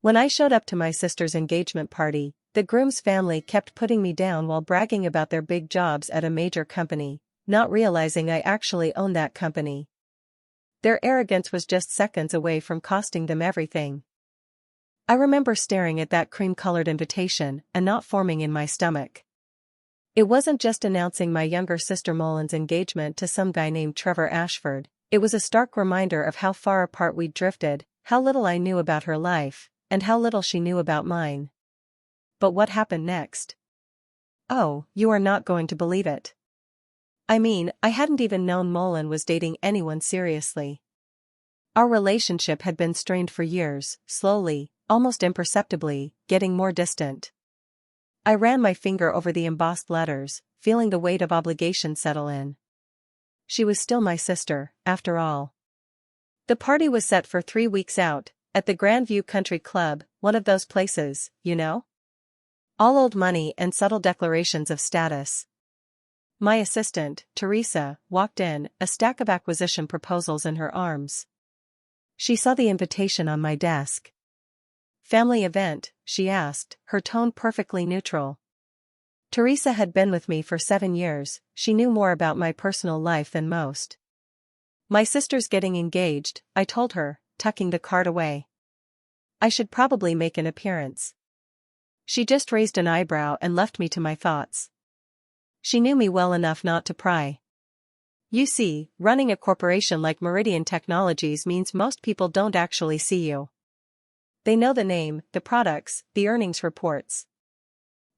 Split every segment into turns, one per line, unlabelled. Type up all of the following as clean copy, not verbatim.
When I showed up to my sister's engagement party, the groom's family kept putting me down while bragging about their big jobs at a major company, not realizing I actually owned that company. Their arrogance was just seconds away from costing them everything. I remember staring at that cream-colored invitation, a knot forming in my stomach. It wasn't just announcing my younger sister Mullen's engagement to some guy named Trevor Ashford, it was a stark reminder of how far apart we'd drifted, how little I knew about her life, and how little she knew about mine. But what happened next? Oh, you are not going to believe it. I mean, I hadn't even known Mullen was dating anyone seriously. Our relationship had been strained for years, slowly, almost imperceptibly, getting more distant. I ran my finger over the embossed letters, feeling the weight of obligation settle in. She was still my sister, after all. The party was set for 3 weeks out, at the Grandview Country Club, one of those places, you know? All old money and subtle declarations of status. My assistant, Teresa, walked in, a stack of acquisition proposals in her arms. She saw the invitation on my desk. "Family event?" she asked, her tone perfectly neutral. Teresa had been with me for 7 years, she knew more about my personal life than most. "My sister's getting engaged," I told her, tucking the card away. "I should probably make an appearance." She just raised an eyebrow and left me to my thoughts. She knew me well enough not to pry. You see, running a corporation like Meridian Technologies means most people don't actually see you. They know the name, the products, the earnings reports.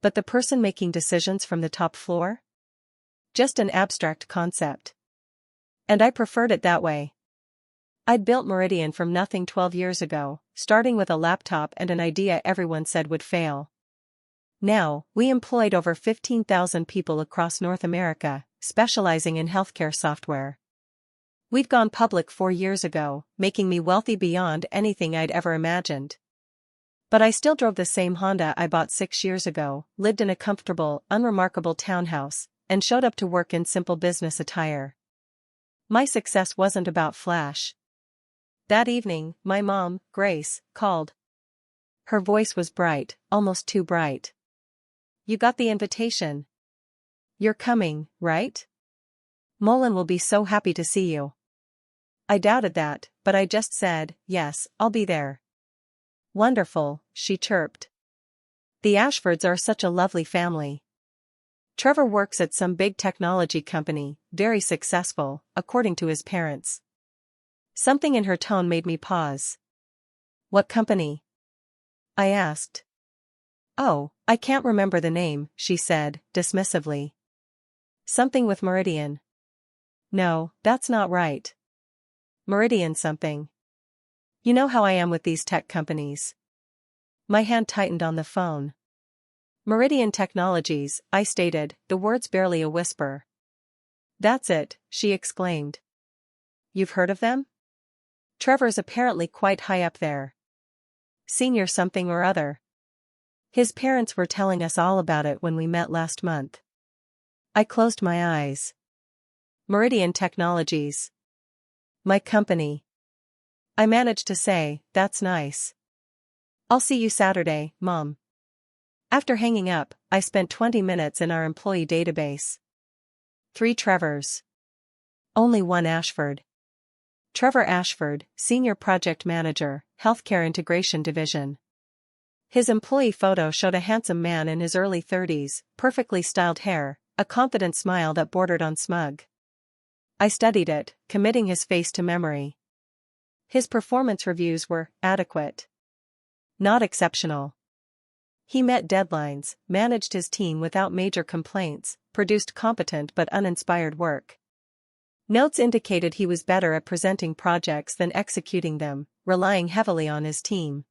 But the person making decisions from the top floor? Just an abstract concept. And I preferred it that way. I'd built Meridian from nothing 12 years ago, starting with a laptop and an idea everyone said would fail. Now, we employed over 15,000 people across North America, specializing in healthcare software. We'd gone public 4 years ago, making me wealthy beyond anything I'd ever imagined. But I still drove the same Honda I bought 6 years ago, lived in a comfortable, unremarkable townhouse, and showed up to work in simple business attire. My success wasn't about flash. That evening, my mom, Grace, called. Her voice was bright, almost too bright. "You got the invitation. You're coming, right? Mullen will be so happy to see you." I doubted that, but I just said, "Yes, I'll be there." "Wonderful," she chirped. "The Ashfords are such a lovely family. Trevor works at some big technology company, very successful, according to his parents." Something in her tone made me pause. "What company?" I asked. "Oh, I can't remember the name," she said, dismissively. "Something with Meridian." "No, that's not right. Meridian something. You know how I am with these tech companies." My hand tightened on the phone. "Meridian Technologies," I stated, the words barely a whisper. "That's it," she exclaimed. "You've heard of them? Trevor's apparently quite high up there. Senior something or other. His parents were telling us all about it when we met last month." I closed my eyes. Meridian Technologies. My company. I managed to say, "That's nice. I'll see you Saturday, Mom." After hanging up, I spent 20 minutes in our employee database. 3 Trevors. Only 1 Ashford. Trevor Ashford, Senior Project Manager, Healthcare Integration Division. His employee photo showed a handsome man in his early 30s, perfectly styled hair, a confident smile that bordered on smug. I studied it, committing his face to memory. His performance reviews were adequate. Not exceptional. He met deadlines, managed his team without major complaints, produced competent but uninspired work. Notes indicated he was better at presenting projects than executing them, relying heavily on his team.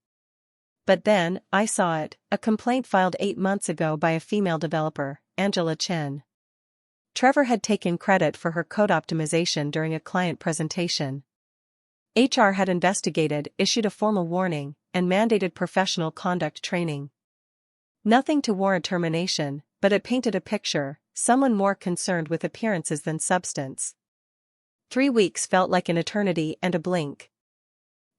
But then, I saw it, a complaint filed 8 months ago by a female developer, Angela Chen. Trevor had taken credit for her code optimization during a client presentation. HR had investigated, issued a formal warning, and mandated professional conduct training. Nothing to warrant termination, but it painted a picture, someone more concerned with appearances than substance. 3 weeks felt like an eternity and a blink.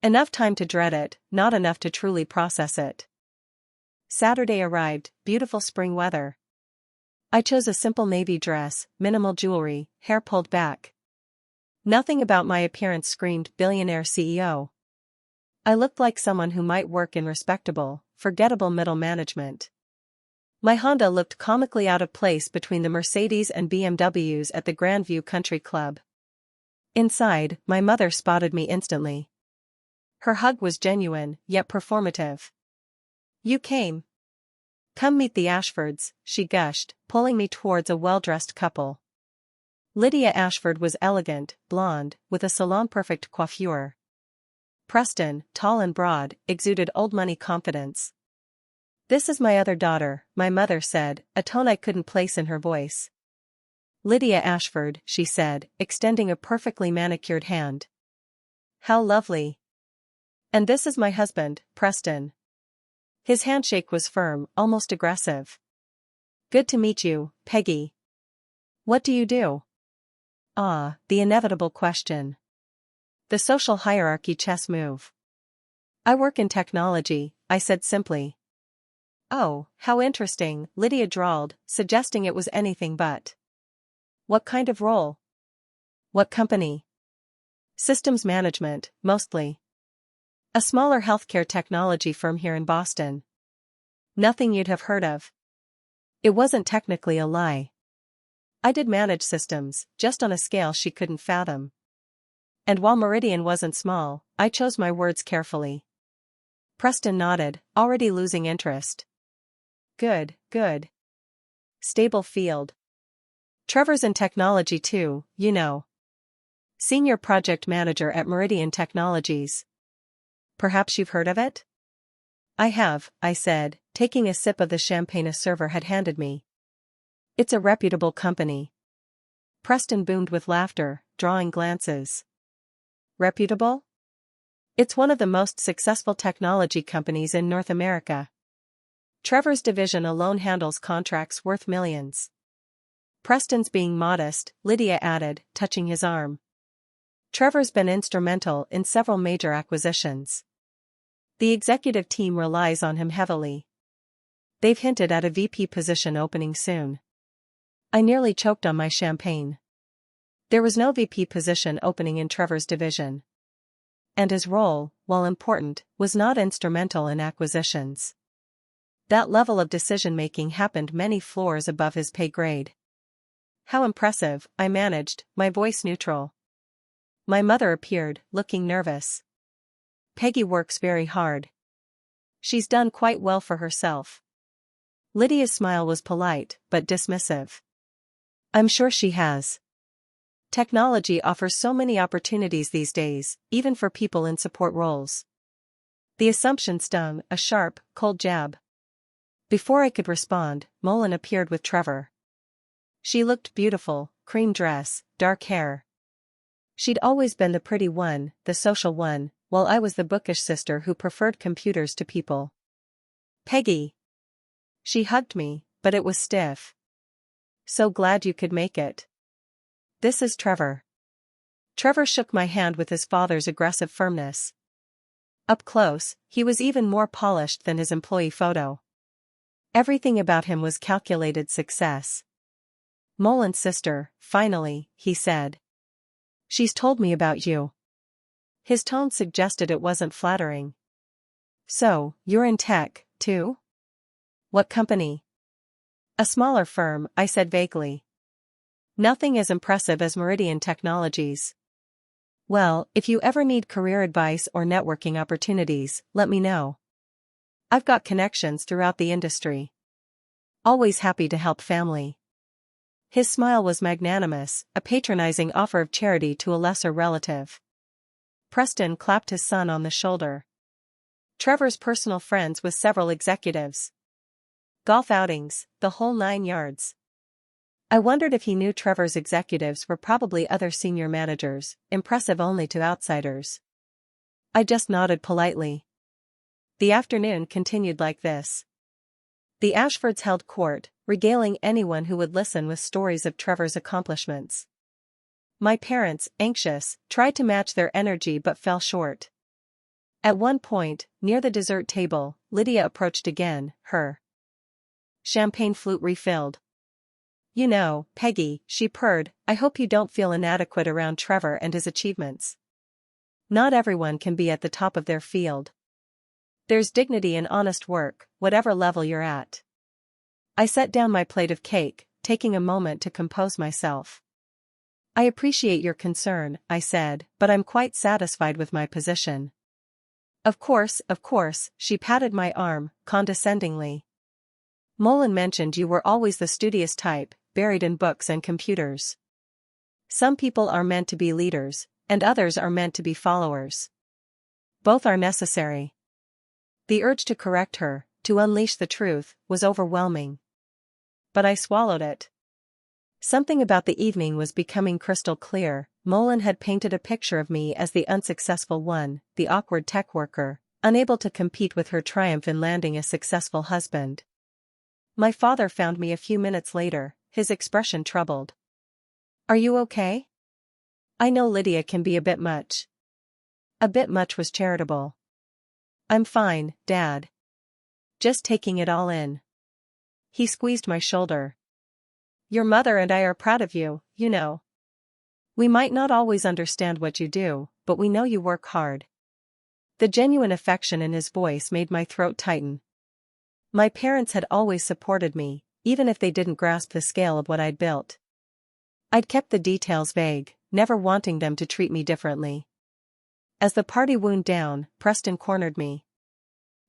Enough time to dread it, not enough to truly process it. Saturday arrived, beautiful spring weather. I chose a simple navy dress, minimal jewelry, hair pulled back. Nothing about my appearance screamed billionaire CEO. I looked like someone who might work in respectable, forgettable middle management. My Honda looked comically out of place between the Mercedes and BMWs at the Grandview Country Club. Inside, my mother spotted me instantly. Her hug was genuine, yet performative. "You came. Come meet the Ashfords," she gushed, pulling me towards a well-dressed couple. Lydia Ashford was elegant, blonde, with a salon-perfect coiffure. Preston, tall and broad, exuded old-money confidence. "This is my other daughter," my mother said, a tone I couldn't place in her voice. "Lydia Ashford," she said, extending a perfectly manicured hand. "How lovely. And this is my husband, Preston." His handshake was firm, almost aggressive. "Good to meet you, Peggy. What do you do?" Ah, the inevitable question. The social hierarchy chess move. "I work in technology," I said simply. "Oh, how interesting," Lydia drawled, suggesting it was anything but. "What kind of role?" "What company?" "Systems management, mostly. A smaller healthcare technology firm here in Boston." "Nothing you'd have heard of." It wasn't technically a lie. I did manage systems, just on a scale she couldn't fathom. And while Meridian wasn't small, I chose my words carefully. Preston nodded, already losing interest. Good, good. Stable field. Trevor's in technology too, you know. Senior project manager at Meridian Technologies. Perhaps you've heard of it?" "I have," I said, taking a sip of the champagne a server had handed me. "It's a reputable company." Preston boomed with laughter, drawing glances. "Reputable?" "It's one of the most successful technology companies in North America. Trevor's division alone handles contracts worth millions." "Preston's being modest," Lydia added, touching his arm. "Trevor's been instrumental in several major acquisitions. The executive team relies on him heavily. They've hinted at a VP position opening soon." I nearly choked on my champagne. There was no VP position opening in Trevor's division. And his role, while important, was not instrumental in acquisitions. That level of decision-making happened many floors above his pay grade. "How impressive," I managed, my voice neutral. My mother appeared, looking nervous. "Peggy works very hard. She's done quite well for herself." Lydia's smile was polite, but dismissive. "I'm sure she has. Technology offers so many opportunities these days, even for people in support roles." The assumption stung, a sharp, cold jab. Before I could respond, Mullen appeared with Trevor. She looked beautiful, cream dress, dark hair. She'd always been the pretty one, the social one, while I was the bookish sister who preferred computers to people. "Peggy." She hugged me, but it was stiff. "So glad you could make it. This is Trevor." Trevor shook my hand with his father's aggressive firmness. Up close, he was even more polished than his employee photo. Everything about him was calculated success. "Mullen's sister, finally," he said. "She's told me about you." His tone suggested it wasn't flattering. "So, you're in tech, too? What company?" "A smaller firm," I said vaguely. "Nothing as impressive as Meridian Technologies." "Well, if you ever need career advice or networking opportunities, let me know. I've got connections throughout the industry. Always happy to help family." His smile was magnanimous, a patronizing offer of charity to a lesser relative. Preston clapped his son on the shoulder. Trevor's personal friends with several executives. Golf outings, the whole 9 yards. I wondered if he knew Trevor's executives were probably other senior managers, impressive only to outsiders. I just nodded politely. The afternoon continued like this. The Ashfords held court, regaling anyone who would listen with stories of Trevor's accomplishments. My parents, anxious, tried to match their energy but fell short. At one point, near the dessert table, Lydia approached again, her champagne flute refilled. "You know, Peggy," she purred, "I hope you don't feel inadequate around Trevor and his achievements. Not everyone can be at the top of their field. There's dignity in honest work, whatever level you're at." I set down my plate of cake, taking a moment to compose myself. "I appreciate your concern," I said, "but I'm quite satisfied with my position." Of course," she patted my arm, condescendingly. "Mullen mentioned you were always the studious type, buried in books and computers. Some people are meant to be leaders, and others are meant to be followers. Both are necessary." The urge to correct her, to unleash the truth, was overwhelming. But I swallowed it. Something about the evening was becoming crystal clear. Mullen had painted a picture of me as the unsuccessful one, the awkward tech worker, unable to compete with her triumph in landing a successful husband. My father found me a few minutes later, his expression troubled. "Are you okay?" "I know Lydia can be a bit much." A bit much was charitable. "I'm fine, Dad. Just taking it all in." He squeezed my shoulder. "Your mother and I are proud of you, you know. We might not always understand what you do, but we know you work hard." The genuine affection in his voice made my throat tighten. My parents had always supported me, even if they didn't grasp the scale of what I'd built. I'd kept the details vague, never wanting them to treat me differently. As the party wound down, Preston cornered me.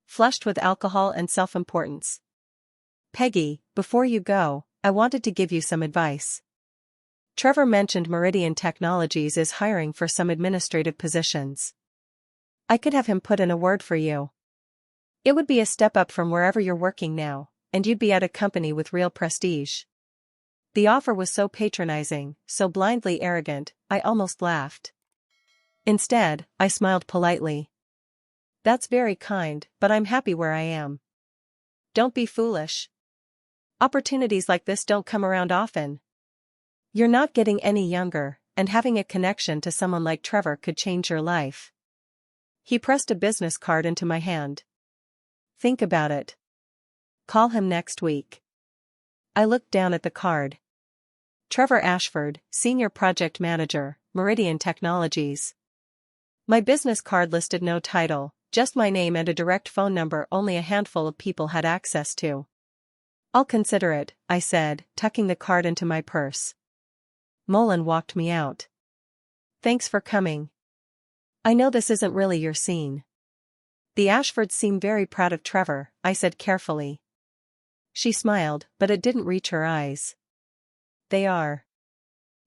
Flushed with alcohol and self-importance. "Peggy, before you go, I wanted to give you some advice. Trevor mentioned Meridian Technologies is hiring for some administrative positions. I could have him put in a word for you. It would be a step up from wherever you're working now, and you'd be at a company with real prestige." The offer was so patronizing, so blindly arrogant, I almost laughed. Instead, I smiled politely. "That's very kind, but I'm happy where I am." "Don't be foolish. Opportunities like this don't come around often. You're not getting any younger, and having a connection to someone like Trevor could change your life." He pressed a business card into my hand. "Think about it. Call him next week." I looked down at the card. Trevor Ashford, Senior Project Manager, Meridian Technologies. My business card listed no title, just my name and a direct phone number only a handful of people had access to. "I'll consider it," I said, tucking the card into my purse. Mullen walked me out. "Thanks for coming. I know this isn't really your scene." "The Ashfords seem very proud of Trevor," I said carefully. She smiled, but it didn't reach her eyes. "They are.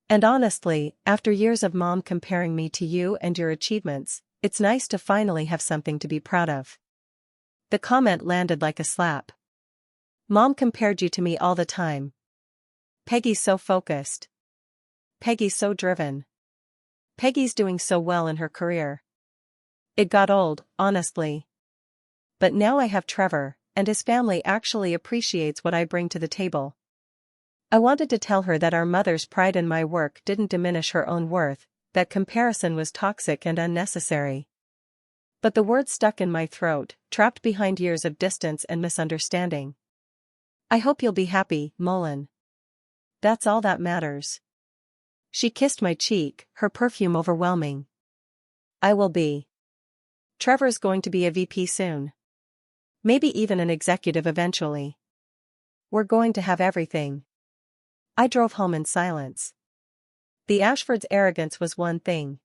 And honestly, after years of Mom comparing me to you and your achievements, it's nice to finally have something to be proud of." The comment landed like a slap. "Mom compared you to me all the time. Peggy's so focused. Peggy's so driven. Peggy's doing so well in her career." It got old, honestly. But now I have Trevor, and his family actually appreciates what I bring to the table. I wanted to tell her that our mother's pride in my work didn't diminish her own worth, that comparison was toxic and unnecessary. But the words stuck in my throat, trapped behind years of distance and misunderstanding. "I hope you'll be happy, Mullen. That's all that matters." She kissed my cheek, her perfume overwhelming. "I will be. Trevor's going to be a VP soon. Maybe even an executive eventually. We're going to have everything." I drove home in silence. The Ashfords' arrogance was one thing.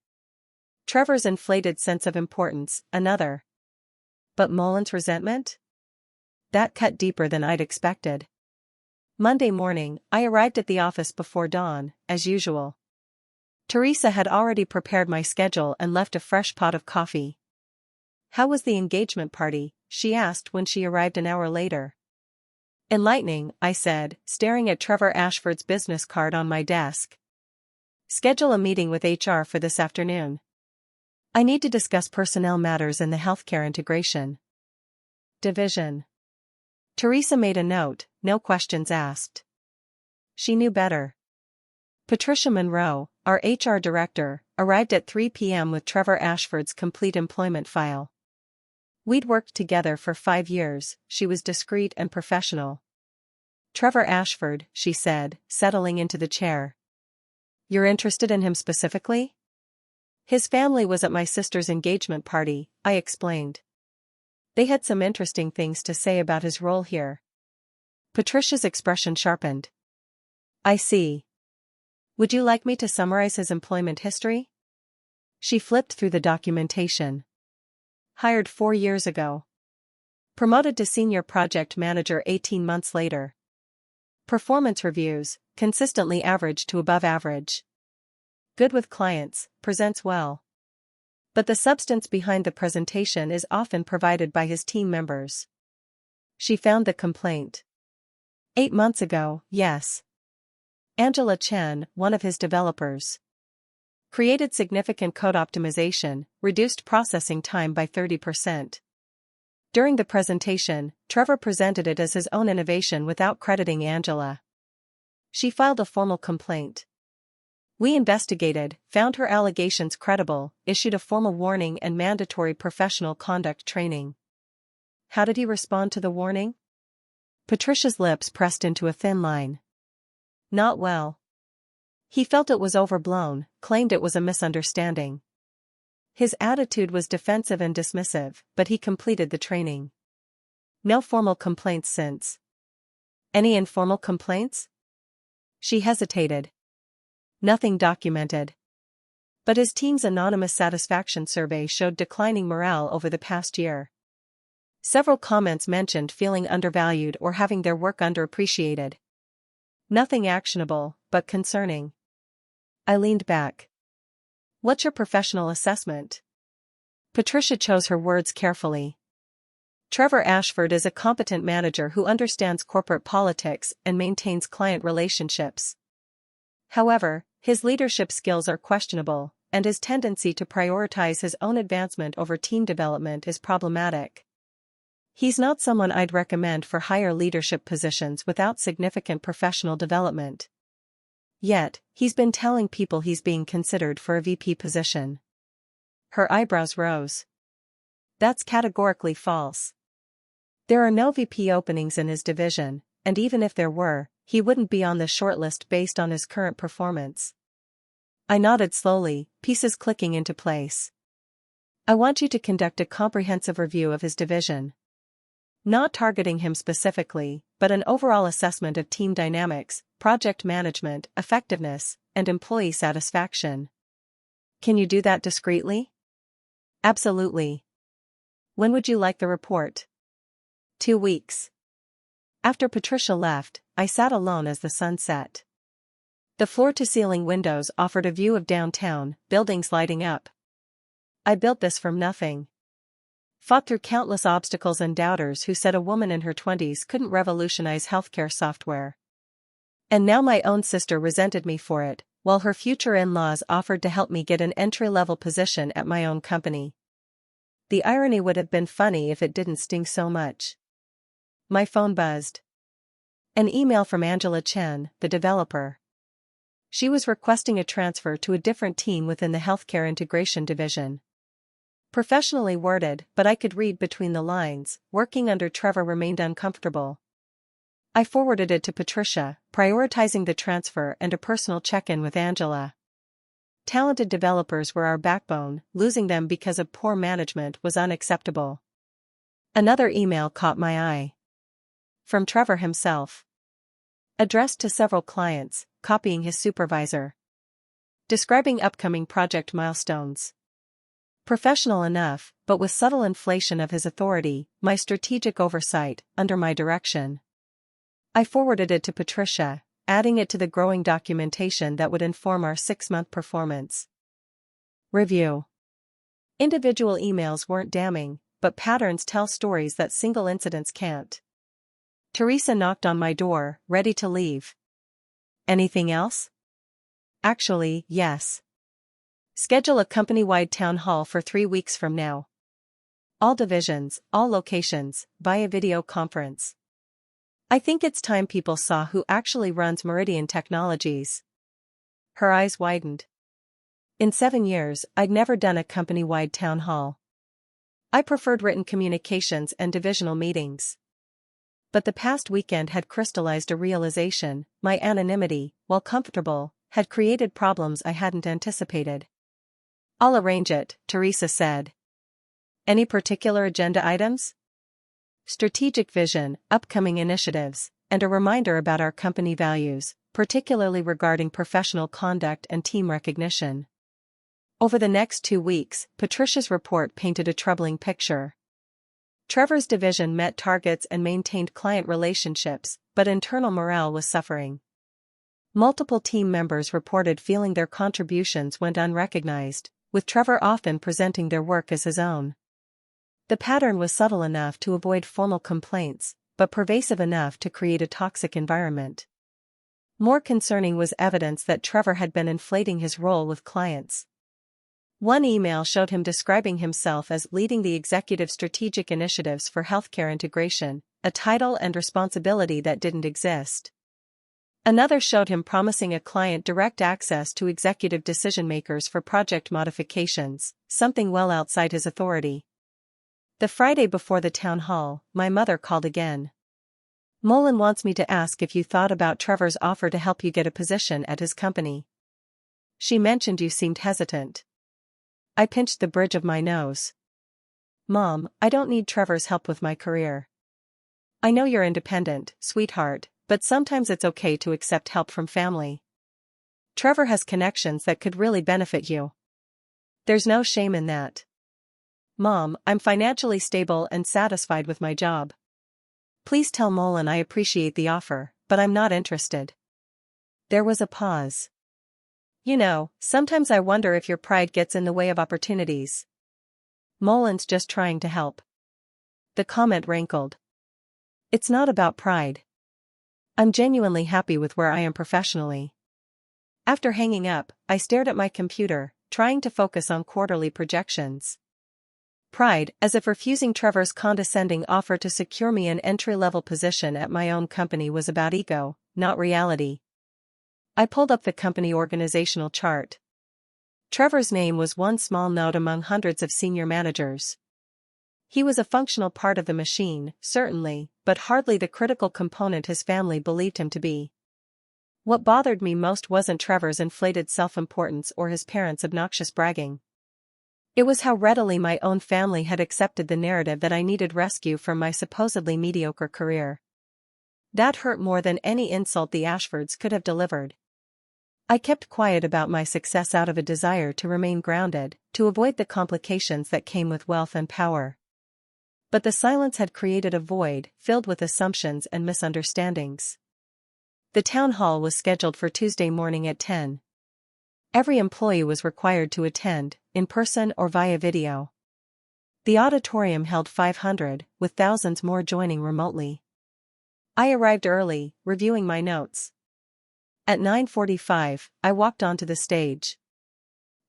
Trevor's inflated sense of importance, another. But Mullen's resentment? That cut deeper than I'd expected. Monday morning, I arrived at the office before dawn, as usual. Teresa had already prepared my schedule and left a fresh pot of coffee. "How was the engagement party?" she asked when she arrived an hour later. "Enlightening," I said, staring at Trevor Ashford's business card on my desk. "Schedule a meeting with HR for this afternoon. I need to discuss personnel matters in the healthcare integration division." Teresa made a note, no questions asked. She knew better. Patricia Monroe, our HR director, arrived at 3 p.m. with Trevor Ashford's complete employment file. We'd worked together for 5 years, she was discreet and professional. Trevor Ashford, she said, settling into the chair. You're interested in him specifically? His family was at my sister's engagement party, I explained. They had some interesting things to say about his role here. Patricia's expression sharpened. I see. Would you like me to summarize his employment history? She flipped through the documentation. Hired 4 years ago. Promoted to senior project manager 18 months later. Performance reviews, consistently average to above average. Good with clients, presents well. But the substance behind the presentation is often provided by his team members. She found the complaint. 8 months ago, yes. Angela Chen, one of his developers. Created significant code optimization, reduced processing time by 30%. During the presentation, Trevor presented it as his own innovation without crediting Angela. She filed a formal complaint. We investigated, found her allegations credible, issued a formal warning and mandatory professional conduct training. How did he respond to the warning? Patricia's lips pressed into a thin line. Not well. He felt it was overblown, claimed it was a misunderstanding. His attitude was defensive and dismissive, but he completed the training. No formal complaints since. Any informal complaints? She hesitated. Nothing documented. But his team's anonymous satisfaction survey showed declining morale over the past year. Several comments mentioned feeling undervalued or having their work underappreciated. Nothing actionable, but concerning. I leaned back. What's your professional assessment? Patricia chose her words carefully. Trevor Ashford is a competent manager who understands corporate politics and maintains client relationships. However, his leadership skills are questionable, and his tendency to prioritize his own advancement over team development is problematic. He's not someone I'd recommend for higher leadership positions without significant professional development. Yet, he's been telling people he's being considered for a VP position. Her eyebrows rose. That's categorically false. There are no VP openings in his division, and even if there were, he wouldn't be on the shortlist based on his current performance. I nodded slowly, pieces clicking into place. I want you to conduct a comprehensive review of his division. Not targeting him specifically, but an overall assessment of team dynamics, project management, effectiveness, and employee satisfaction. Can you do that discreetly? Absolutely. When would you like the report? 2 weeks. After Patricia left, I sat alone as the sun set. The floor-to-ceiling windows offered a view of downtown, buildings lighting up. I built this from nothing. Fought through countless obstacles and doubters who said a woman in her 20s couldn't revolutionize healthcare software. And now my own sister resented me for it, while her future in-laws offered to help me get an entry-level position at my own company. The irony would have been funny if it didn't sting so much. My phone buzzed. An email from Angela Chen, the developer. She was requesting a transfer to a different team within the healthcare integration division. Professionally worded, but I could read between the lines, working under Trevor remained uncomfortable. I forwarded it to Patricia, prioritizing the transfer and a personal check-in with Angela. Talented developers were our backbone, losing them because of poor management was unacceptable. Another email caught my eye. From Trevor himself. Addressed to several clients, copying his supervisor. Describing upcoming project milestones. Professional enough, but with subtle inflation of his authority, my strategic oversight, under my direction. I forwarded it to Patricia, adding it to the growing documentation that would inform our 6-month performance. Review. Individual emails weren't damning, but patterns tell stories that single incidents can't. Teresa knocked on my door, ready to leave. Anything else? Actually, yes. Schedule a company-wide town hall for 3 weeks from now. All divisions, all locations, via video conference. I think it's time people saw who actually runs Meridian Technologies. Her eyes widened. In 7 years, I'd never done a company-wide town hall. I preferred written communications and divisional meetings. But the past weekend had crystallized a realization: my anonymity, while comfortable, had created problems I hadn't anticipated. "I'll arrange it," Teresa said. "Any particular agenda items?" "Strategic vision, upcoming initiatives, and a reminder about our company values, particularly regarding professional conduct and team recognition." Over the next 2 weeks, Patricia's report painted a troubling picture. Trevor's division met targets and maintained client relationships, but internal morale was suffering. Multiple team members reported feeling their contributions went unrecognized, with Trevor often presenting their work as his own. The pattern was subtle enough to avoid formal complaints, but pervasive enough to create a toxic environment. More concerning was evidence that Trevor had been inflating his role with clients. One email showed him describing himself as leading the executive strategic initiatives for healthcare integration, a title and responsibility that didn't exist. Another showed him promising a client direct access to executive decision-makers for project modifications, something well outside his authority. The Friday before the town hall, my mother called again. "Mullen wants me to ask if you thought about Trevor's offer to help you get a position at his company. She mentioned you seemed hesitant." I pinched the bridge of my nose. "Mom, I don't need Trevor's help with my career. I know you're independent, sweetheart, but sometimes it's okay to accept help from family. Trevor has connections that could really benefit you. There's no shame in that. Mom, I'm financially stable and satisfied with my job. Please tell Mullen I appreciate the offer, but I'm not interested." There was a pause. "You know, sometimes I wonder if your pride gets in the way of opportunities." "Mullen's just trying to help." The comment rankled. "It's not about pride. I'm genuinely happy with where I am professionally." After hanging up, I stared at my computer, trying to focus on quarterly projections. Pride, as if refusing Trevor's condescending offer to secure me an entry-level position at my own company was about ego, not reality. I pulled up the company organizational chart. Trevor's name was one small note among hundreds of senior managers. He was a functional part of the machine, certainly, but hardly the critical component his family believed him to be. What bothered me most wasn't Trevor's inflated self-importance or his parents' obnoxious bragging. It was how readily my own family had accepted the narrative that I needed rescue from my supposedly mediocre career. That hurt more than any insult the Ashfords could have delivered. I kept quiet about my success out of a desire to remain grounded, to avoid the complications that came with wealth and power. But the silence had created a void, filled with assumptions and misunderstandings. The town hall was scheduled for Tuesday morning at 10. Every employee was required to attend, in person or via video. The auditorium held 500, with thousands more joining remotely. I arrived early, reviewing my notes. At 9:45, I walked onto the stage.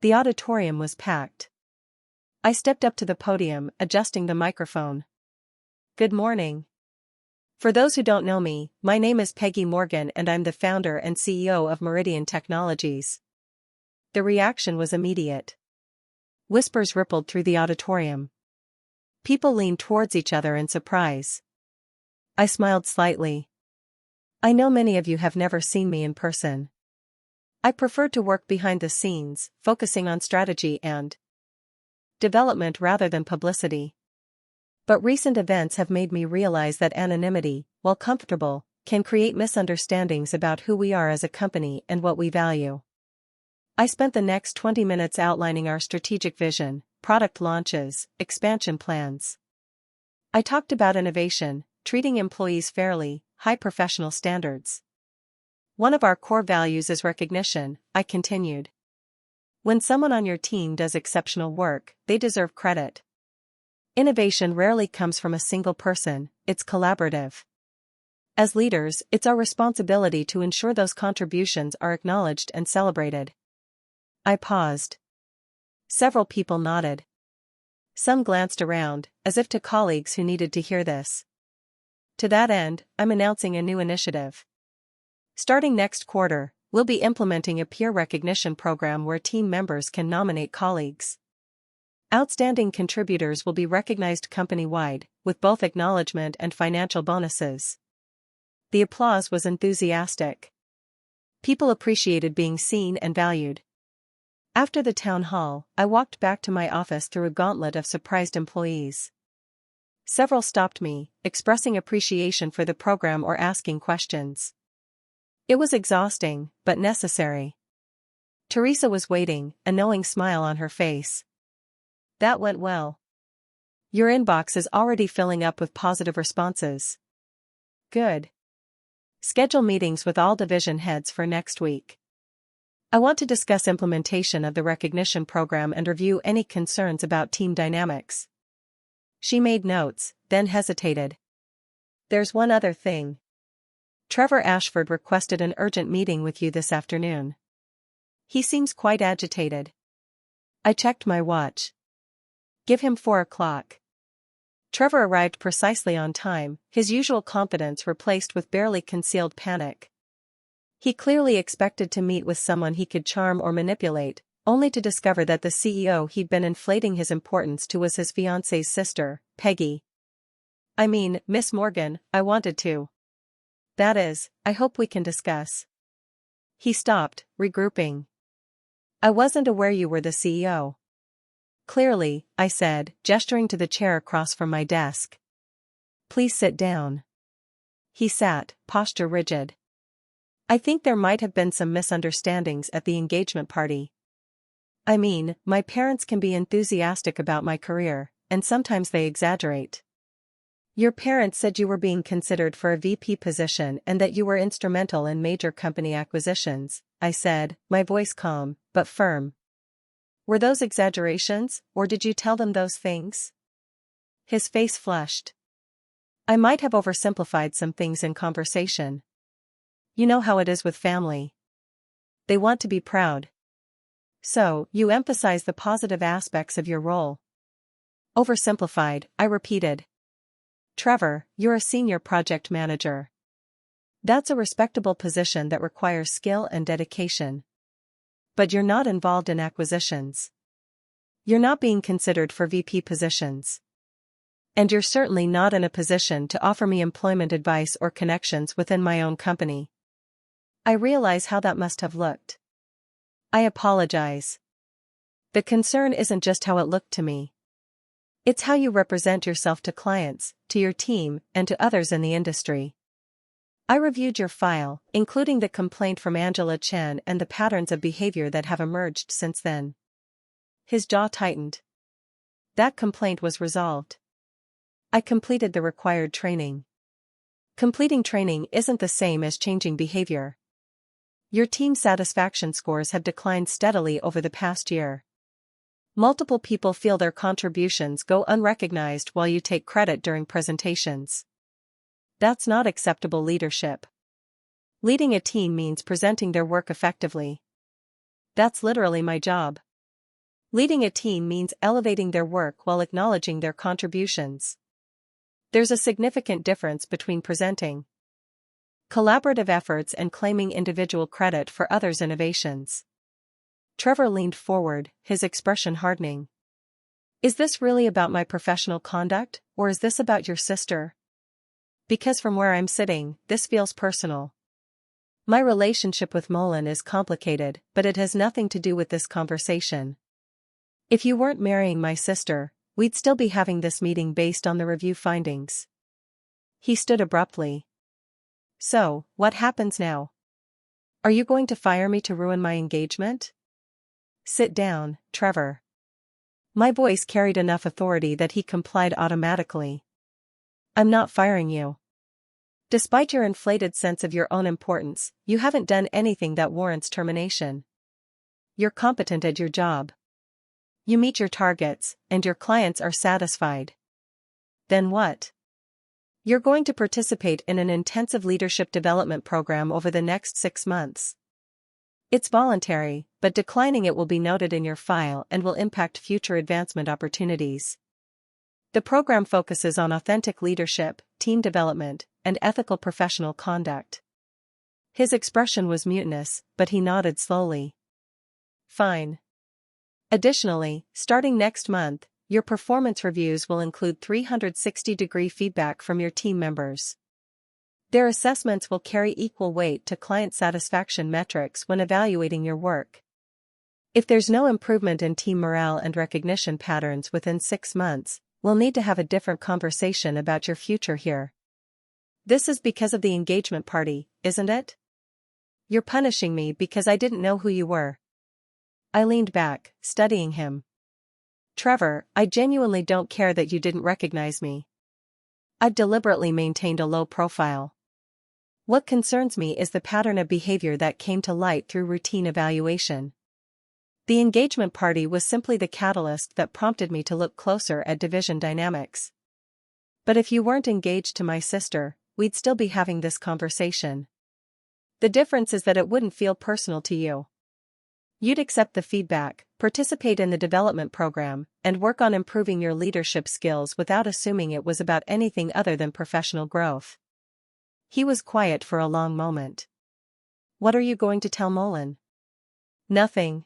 The auditorium was packed. I stepped up to the podium, adjusting the microphone. "Good morning. For those who don't know me, my name is Peggy Morgan and I'm the founder and CEO of Meridian Technologies." The reaction was immediate. Whispers rippled through the auditorium. People leaned towards each other in surprise. I smiled slightly. "I know many of you have never seen me in person. I prefer to work behind the scenes, focusing on strategy and development rather than publicity. But recent events have made me realize that anonymity, while comfortable, can create misunderstandings about who we are as a company and what we value." I spent the next 20 minutes outlining our strategic vision, product launches, expansion plans. I talked about innovation, treating employees fairly, high professional standards. "One of our core values is recognition," I continued. "When someone on your team does exceptional work, they deserve credit. Innovation rarely comes from a single person, it's collaborative. As leaders, it's our responsibility to ensure those contributions are acknowledged and celebrated." I paused. Several people nodded. Some glanced around, as if to colleagues who needed to hear this. "To that end, I'm announcing a new initiative. Starting next quarter, we'll be implementing a peer recognition program where team members can nominate colleagues. Outstanding contributors will be recognized company-wide, with both acknowledgement and financial bonuses. The applause was enthusiastic. People appreciated being seen and valued. After the town hall, I walked back to my office through a gauntlet of surprised employees. Several stopped me, expressing appreciation for the program or asking questions. It was exhausting, but necessary. Teresa was waiting, a knowing smile on her face. That went well. Your inbox is already filling up with positive responses. Good. Schedule meetings with all division heads for next week. I want to discuss implementation of the recognition program and review any concerns about team dynamics. She made notes, then hesitated. There's one other thing. Trevor Ashford requested an urgent meeting with you this afternoon. He seems quite agitated. I checked my watch. Give him 4 o'clock. Trevor arrived precisely on time, his usual confidence replaced with barely concealed panic. He clearly expected to meet with someone he could charm or manipulate, only to discover that the CEO he'd been inflating his importance to was his fiancée's sister, Peggy. I mean, Miss Morgan, I wanted to. That is, I hope we can discuss. He stopped, regrouping. I wasn't aware you were the CEO. Clearly, I said, gesturing to the chair across from my desk. Please sit down. He sat, posture rigid. I think there might have been some misunderstandings at the engagement party. I mean, my parents can be enthusiastic about my career, and sometimes they exaggerate. Your parents said you were being considered for a VP position and that you were instrumental in major company acquisitions, I said, my voice calm, but firm. Were those exaggerations, or did you tell them those things? His face flushed. I might have oversimplified some things in conversation. You know how it is with family. They want to be proud. So, you emphasize the positive aspects of your role. Oversimplified, I repeated. Trevor, you're a senior project manager. That's a respectable position that requires skill and dedication. But you're not involved in acquisitions. You're not being considered for VP positions. And you're certainly not in a position to offer me employment advice or connections within my own company. I realize how that must have looked. I apologize. The concern isn't just how it looked to me. It's how you represent yourself to clients, to your team, and to others in the industry. I reviewed your file, including the complaint from Angela Chen and the patterns of behavior that have emerged since then. His jaw tightened. That complaint was resolved. I completed the required training. Completing training isn't the same as changing behavior. Your team satisfaction scores have declined steadily over the past year. Multiple people feel their contributions go unrecognized while you take credit during presentations. That's not acceptable leadership. Leading a team means presenting their work effectively. That's literally my job. Leading a team means elevating their work while acknowledging their contributions. There's a significant difference between presenting collaborative efforts and claiming individual credit for others' innovations. Trevor leaned forward, his expression hardening. Is this really about my professional conduct, or is this about your sister? Because from where I'm sitting, this feels personal. My relationship with Mullen is complicated, but it has nothing to do with this conversation. If you weren't marrying my sister, we'd still be having this meeting based on the review findings. He stood abruptly. So, what happens now? Are you going to fire me to ruin my engagement? Sit down, Trevor. My voice carried enough authority that he complied automatically. I'm not firing you. Despite your inflated sense of your own importance, you haven't done anything that warrants termination. You're competent at your job. You meet your targets, and your clients are satisfied. Then what? You're going to participate in an intensive leadership development program over the next 6 months. It's voluntary, but declining it will be noted in your file and will impact future advancement opportunities. The program focuses on authentic leadership, team development, and ethical professional conduct. His expression was mutinous, but he nodded slowly. Fine. Additionally, starting next month, your performance reviews will include 360-degree feedback from your team members. Their assessments will carry equal weight to client satisfaction metrics when evaluating your work. If there's no improvement in team morale and recognition patterns within 6 months, we'll need to have a different conversation about your future here. This is because of the engagement party, isn't it? You're punishing me because I didn't know who you were. I leaned back, studying him. Trevor, I genuinely don't care that you didn't recognize me. I've deliberately maintained a low profile. What concerns me is the pattern of behavior that came to light through routine evaluation. The engagement party was simply the catalyst that prompted me to look closer at division dynamics. But if you weren't engaged to my sister, we'd still be having this conversation. The difference is that it wouldn't feel personal to you. You'd accept the feedback, participate in the development program, and work on improving your leadership skills without assuming it was about anything other than professional growth. He was quiet for a long moment. What are you going to tell Mullen? Nothing.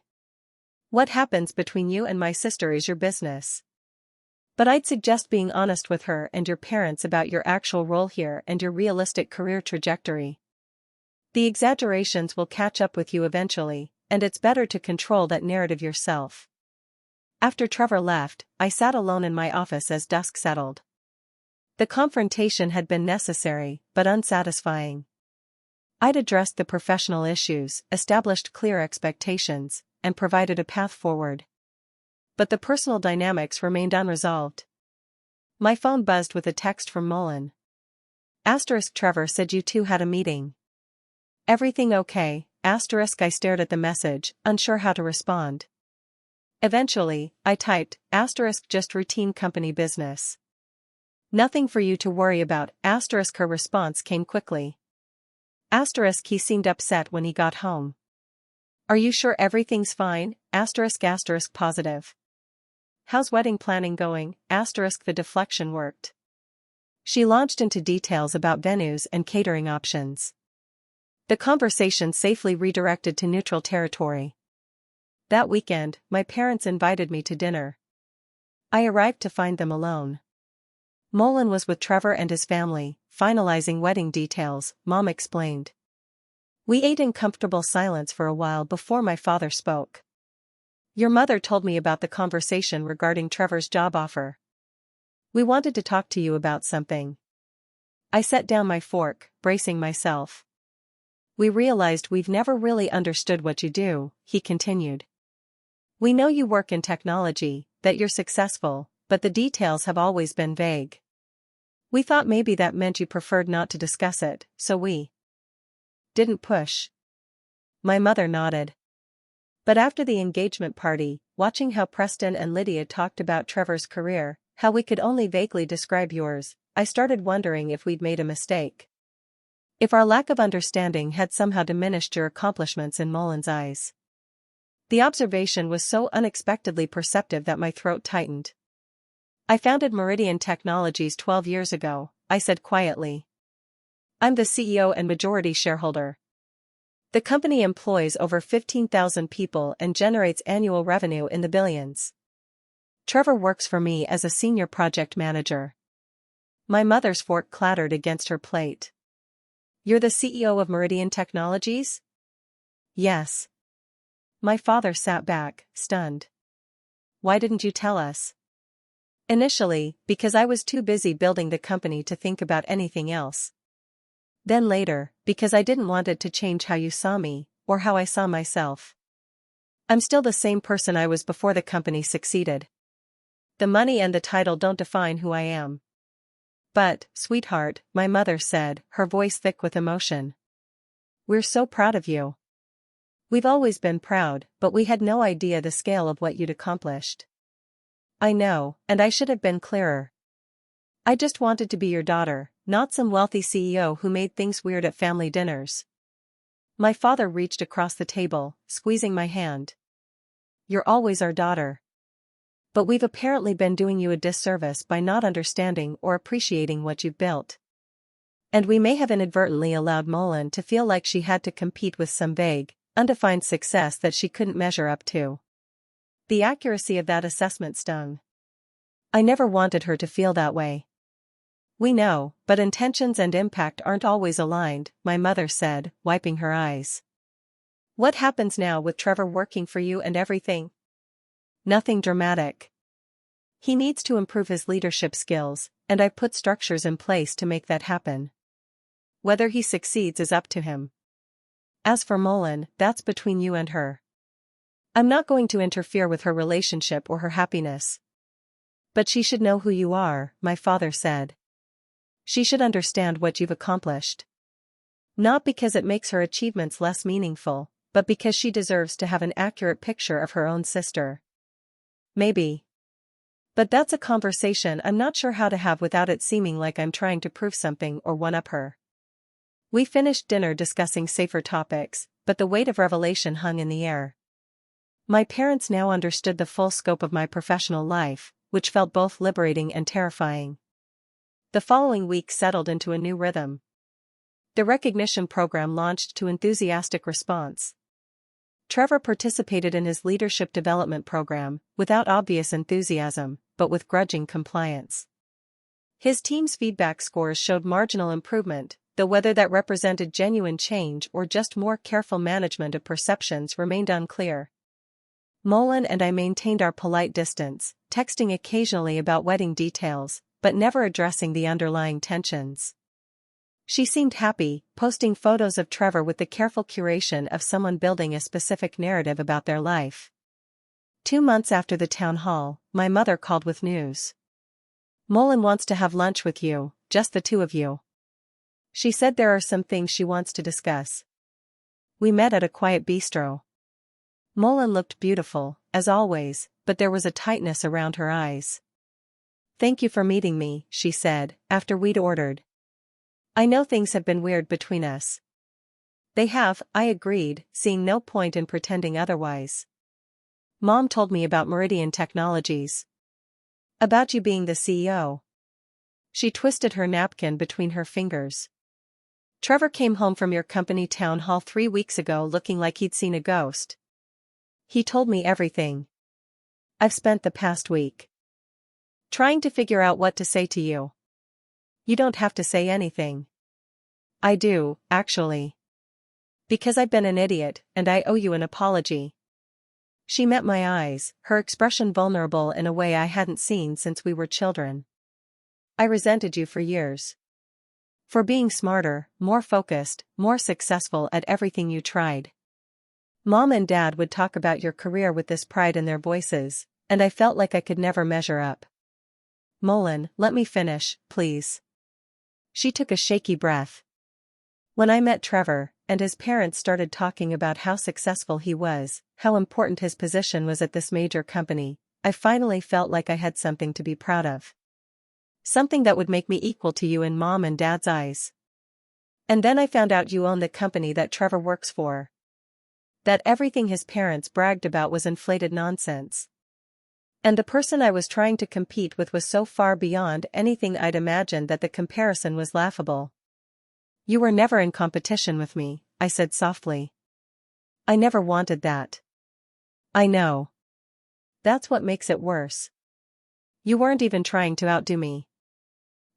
What happens between you and my sister is your business. But I'd suggest being honest with her and your parents about your actual role here and your realistic career trajectory. The exaggerations will catch up with you eventually, and it's better to control that narrative yourself. After Trevor left, I sat alone in my office as dusk settled. The confrontation had been necessary, but unsatisfying. I'd addressed the professional issues, established clear expectations, and provided a path forward. But the personal dynamics remained unresolved. My phone buzzed with a text from Mullen. Trevor said you two had a meeting. Everything okay? I stared at the message, unsure how to respond. Eventually, I typed, just routine company business. Nothing for you to worry about. Her response came quickly. He seemed upset when he got home. Are you sure everything's fine? Positive. How's wedding planning going? The deflection worked. She launched into details about venues and catering options. The conversation safely redirected to neutral territory. That weekend, my parents invited me to dinner. I arrived to find them alone. Mullen was with Trevor and his family, finalizing wedding details, Mom explained. We ate in comfortable silence for a while before my father spoke. Your mother told me about the conversation regarding Trevor's job offer. We wanted to talk to you about something. I set down my fork, bracing myself. We realized we've never really understood what you do, he continued. We know you work in technology, that you're successful, but the details have always been vague. We thought maybe that meant you preferred not to discuss it, so we didn't push. My mother nodded. But after the engagement party, watching how Preston and Lydia talked about Trevor's career, how we could only vaguely describe yours, I started wondering if we'd made a mistake. If our lack of understanding had somehow diminished your accomplishments in Mullen's eyes. The observation was so unexpectedly perceptive that my throat tightened. I founded Meridian Technologies 12 years ago, I said quietly. I'm the CEO and majority shareholder. The company employs over 15,000 people and generates annual revenue in the billions. Trevor works for me as a senior project manager. My mother's fork clattered against her plate. You're the CEO of Meridian Technologies? Yes. My father sat back, stunned. Why didn't you tell us? Initially, because I was too busy building the company to think about anything else. Then later, because I didn't want it to change how you saw me, or how I saw myself. I'm still the same person I was before the company succeeded. The money and the title don't define who I am. But, sweetheart, my mother said, her voice thick with emotion. We're so proud of you. We've always been proud, but we had no idea the scale of what you'd accomplished. I know, and I should have been clearer. I just wanted to be your daughter, not some wealthy CEO who made things weird at family dinners. My father reached across the table, squeezing my hand. You're always our daughter. But we've apparently been doing you a disservice by not understanding or appreciating what you've built. And we may have inadvertently allowed Mullen to feel like she had to compete with some vague, undefined success that she couldn't measure up to. The accuracy of that assessment stung. I never wanted her to feel that way. We know, but intentions and impact aren't always aligned, my mother said, wiping her eyes. What happens now with Trevor working for you and everything? Nothing dramatic. He needs to improve his leadership skills, and I've put structures in place to make that happen. Whether he succeeds is up to him. As for Mullen, that's between you and her. I'm not going to interfere with her relationship or her happiness. But she should know who you are, my father said. She should understand what you've accomplished. Not because it makes her achievements less meaningful, but because she deserves to have an accurate picture of her own sister. Maybe. But that's a conversation I'm not sure how to have without it seeming like I'm trying to prove something or one-up her. We finished dinner discussing safer topics, but the weight of revelation hung in the air. My parents now understood the full scope of my professional life, which felt both liberating and terrifying. The following week settled into a new rhythm. The recognition program launched to enthusiastic response. Trevor participated in his leadership development program, without obvious enthusiasm, but with grudging compliance. His team's feedback scores showed marginal improvement, though whether that represented genuine change or just more careful management of perceptions remained unclear. Mullen and I maintained our polite distance, texting occasionally about wedding details, but never addressing the underlying tensions. She seemed happy, posting photos of Trevor with the careful curation of someone building a specific narrative about their life. 2 months after the town hall, my mother called with news. Mullen wants to have lunch with you, just the two of you. She said there are some things she wants to discuss. We met at a quiet bistro. Mullen looked beautiful, as always, but there was a tightness around her eyes. Thank you for meeting me, she said, after we'd ordered. I know things have been weird between us. They have, I agreed, seeing no point in pretending otherwise. Mom told me about Meridian Technologies. About you being the CEO. She twisted her napkin between her fingers. Trevor came home from your company town hall 3 weeks ago looking like he'd seen a ghost. He told me everything. I've spent the past week trying to figure out what to say to you. You don't have to say anything. I do, actually. Because I've been an idiot, and I owe you an apology. She met my eyes, her expression vulnerable in a way I hadn't seen since we were children. I resented you for years. For being smarter, more focused, more successful at everything you tried. Mom and Dad would talk about your career with this pride in their voices, and I felt like I could never measure up. Mullen, let me finish, please. She took a shaky breath. When I met Trevor, and his parents started talking about how successful he was, how important his position was at this major company, I finally felt like I had something to be proud of. Something that would make me equal to you in Mom and Dad's eyes. And then I found out you own the company that Trevor works for. That everything his parents bragged about was inflated nonsense. And the person I was trying to compete with was so far beyond anything I'd imagined that the comparison was laughable. You were never in competition with me, I said softly. I never wanted that. I know. That's what makes it worse. You weren't even trying to outdo me.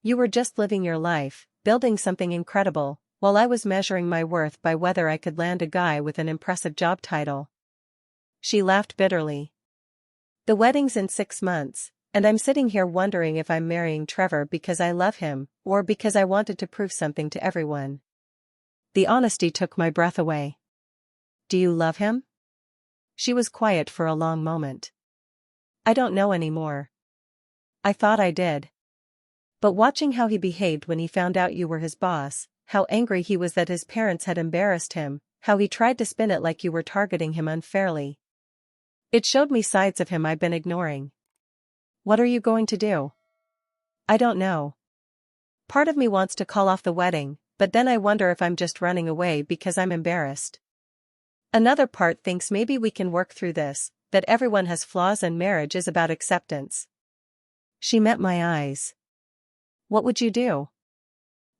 You were just living your life, building something incredible, while I was measuring my worth by whether I could land a guy with an impressive job title. She laughed bitterly. The wedding's in 6 months, and I'm sitting here wondering if I'm marrying Trevor because I love him, or because I wanted to prove something to everyone. The honesty took my breath away. Do you love him? She was quiet for a long moment. I don't know anymore. I thought I did. But watching how he behaved when he found out you were his boss, how angry he was that his parents had embarrassed him, how he tried to spin it like you were targeting him unfairly. It showed me sides of him I've been ignoring. What are you going to do? I don't know. Part of me wants to call off the wedding, but then I wonder if I'm just running away because I'm embarrassed. Another part thinks maybe we can work through this, that everyone has flaws and marriage is about acceptance. She met my eyes. What would you do?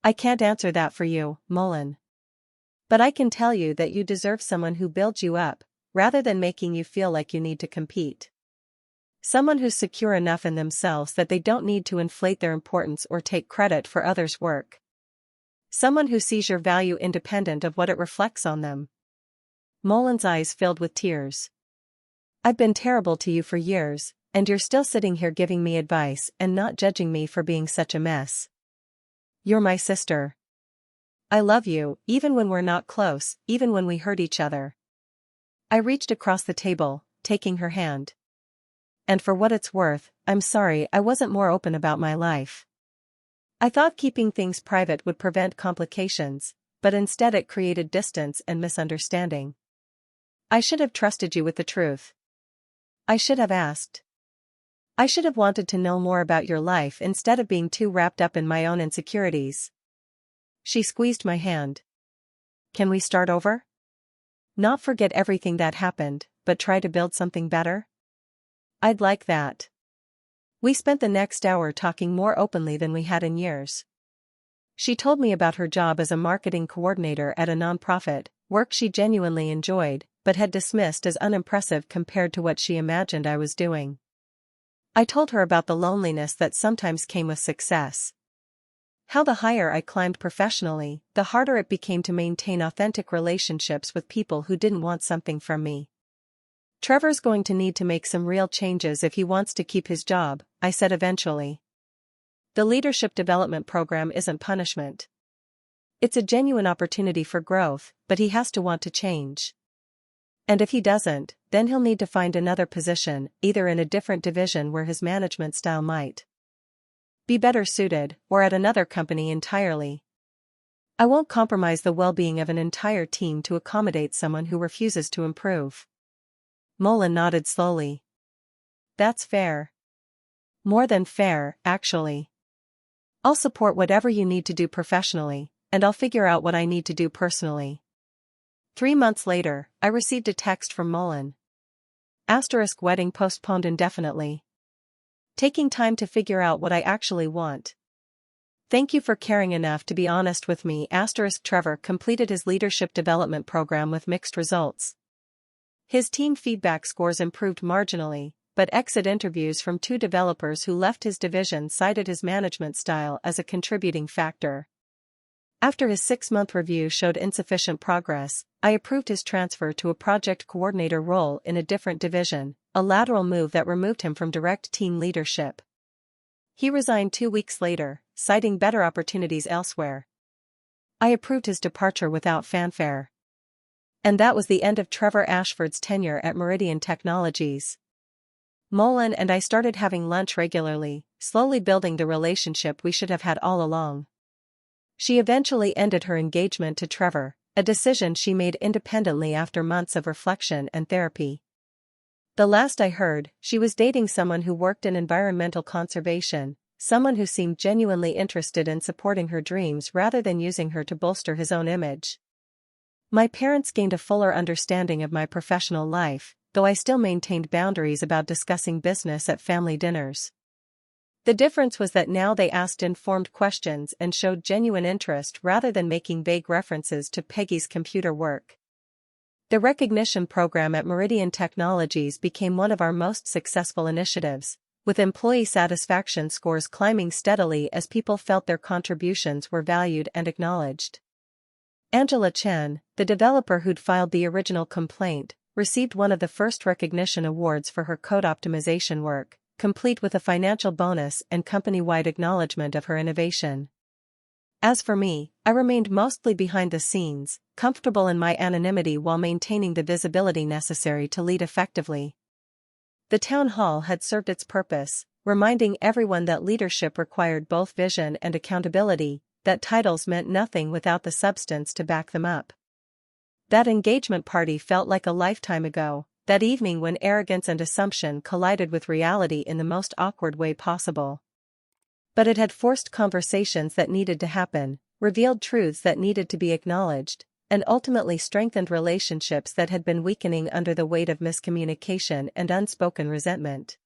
I can't answer that for you, Mullen. But I can tell you that you deserve someone who builds you up, rather than making you feel like you need to compete. Someone who's secure enough in themselves that they don't need to inflate their importance or take credit for others' work. Someone who sees your value independent of what it reflects on them. Molin's eyes filled with tears. I've been terrible to you for years, and you're still sitting here giving me advice and not judging me for being such a mess. You're my sister. I love you, even when we're not close, even when we hurt each other. I reached across the table, taking her hand. And for what it's worth, I'm sorry I wasn't more open about my life. I thought keeping things private would prevent complications, but instead it created distance and misunderstanding. I should have trusted you with the truth. I should have asked. I should have wanted to know more about your life instead of being too wrapped up in my own insecurities. She squeezed my hand. Can we start over? Not forget everything that happened, but try to build something better? I'd like that. We spent the next hour talking more openly than we had in years. She told me about her job as a marketing coordinator at a nonprofit, work she genuinely enjoyed, but had dismissed as unimpressive compared to what she imagined I was doing. I told her about the loneliness that sometimes came with success. How the higher I climbed professionally, the harder it became to maintain authentic relationships with people who didn't want something from me. Trevor's going to need to make some real changes if he wants to keep his job, I said eventually. The leadership development program isn't punishment. It's a genuine opportunity for growth, but he has to want to change. And if he doesn't, then he'll need to find another position, either in a different division where his management style might be better suited, or at another company entirely. I won't compromise the well-being of an entire team to accommodate someone who refuses to improve. Molin nodded slowly. That's fair. More than fair, actually. I'll support whatever you need to do professionally, and I'll figure out what I need to do personally. 3 months later, I received a text from Molin. * wedding postponed indefinitely. Taking time to figure out what I actually want. Thank you for caring enough to be honest with me. * Trevor completed his leadership development program with mixed results. His team feedback scores improved marginally, but exit interviews from 2 developers who left his division cited his management style as a contributing factor. After his 6-month review showed insufficient progress, I approved his transfer to a project coordinator role in a different division, a lateral move that removed him from direct team leadership. He resigned 2 weeks later, citing better opportunities elsewhere. I approved his departure without fanfare. And that was the end of Trevor Ashford's tenure at Meridian Technologies. Molin and I started having lunch regularly, slowly building the relationship we should have had all along. She eventually ended her engagement to Trevor, a decision she made independently after months of reflection and therapy. The last I heard, she was dating someone who worked in environmental conservation, someone who seemed genuinely interested in supporting her dreams rather than using her to bolster his own image. My parents gained a fuller understanding of my professional life, though I still maintained boundaries about discussing business at family dinners. The difference was that now they asked informed questions and showed genuine interest rather than making vague references to Peggy's computer work. The recognition program at Meridian Technologies became one of our most successful initiatives, with employee satisfaction scores climbing steadily as people felt their contributions were valued and acknowledged. Angela Chen, the developer who'd filed the original complaint, received one of the first recognition awards for her code optimization work, complete with a financial bonus and company-wide acknowledgement of her innovation. As for me, I remained mostly behind the scenes, comfortable in my anonymity while maintaining the visibility necessary to lead effectively. The town hall had served its purpose, reminding everyone that leadership required both vision and accountability, that titles meant nothing without the substance to back them up. That engagement party felt like a lifetime ago, that evening when arrogance and assumption collided with reality in the most awkward way possible. But it had forced conversations that needed to happen, revealed truths that needed to be acknowledged, and ultimately strengthened relationships that had been weakening under the weight of miscommunication and unspoken resentment.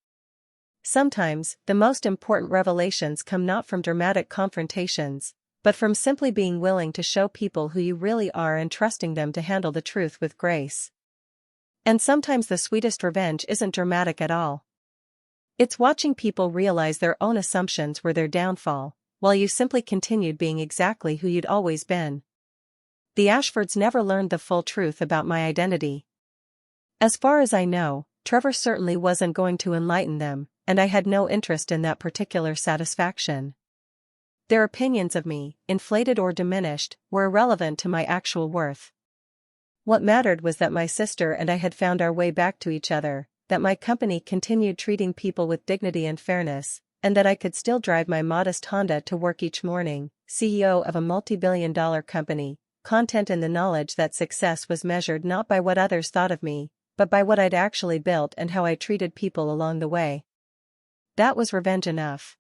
Sometimes, the most important revelations come not from dramatic confrontations, but from simply being willing to show people who you really are and trusting them to handle the truth with grace. And sometimes the sweetest revenge isn't dramatic at all. It's watching people realize their own assumptions were their downfall, while you simply continued being exactly who you'd always been. The Ashfords never learned the full truth about my identity. As far as I know, Trevor certainly wasn't going to enlighten them, and I had no interest in that particular satisfaction. Their opinions of me, inflated or diminished, were irrelevant to my actual worth. What mattered was that my sister and I had found our way back to each other, that my company continued treating people with dignity and fairness, and that I could still drive my modest Honda to work each morning, CEO of a multi-billion-dollar company, content in the knowledge that success was measured not by what others thought of me, but by what I'd actually built and how I treated people along the way. That was revenge enough.